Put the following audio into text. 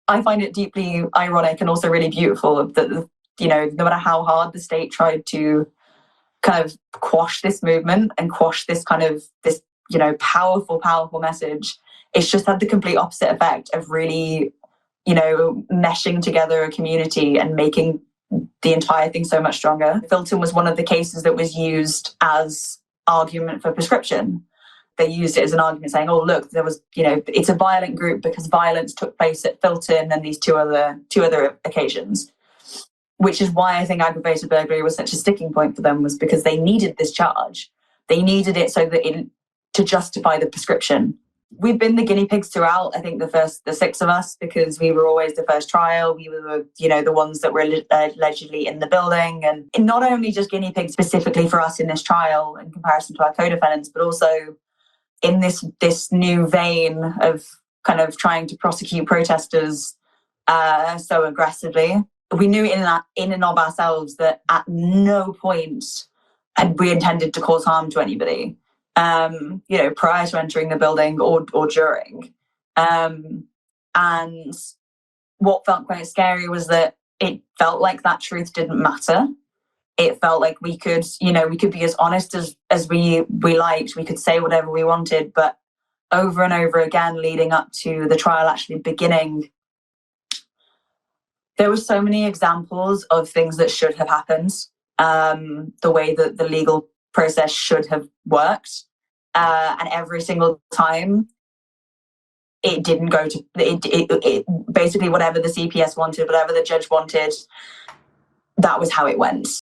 I find it deeply ironic and also really beautiful that, you know, no matter how hard the state tried to kind of quash this movement and quash this kind of, this, you know, powerful message, it's just had the complete opposite effect of really, you know, meshing together a community and making the entire thing so much stronger. Filton was one of the cases that was used as argument for prescription. They used it as an argument saying, oh, look, there was, you know, it's a violent group because violence took place at Filton and these two other occasions, which is why I think aggravated burglary was such a sticking point for them, was because they needed this charge. They needed it so that to justify the prescription. We've been the guinea pigs throughout, I think the six of us, because we were always the first trial. We were, you know, the ones that were allegedly in the building. And not only just guinea pigs specifically for us in this trial in comparison to our co-defendants, but also in this new vein of kind of trying to prosecute protesters so aggressively. We knew in and of ourselves that at no point had we intended to cause harm to anybody, you know, prior to entering the building or during. And what felt quite scary was that it felt like that truth didn't matter. It felt like we could be as honest as we liked. We could say whatever we wanted, but over and over again, leading up to the trial actually beginning, there were so many examples of things that should have happened, the way that the legal process should have worked. And every single time, it didn't go to, it basically whatever the CPS wanted, whatever the judge wanted, that was how it went.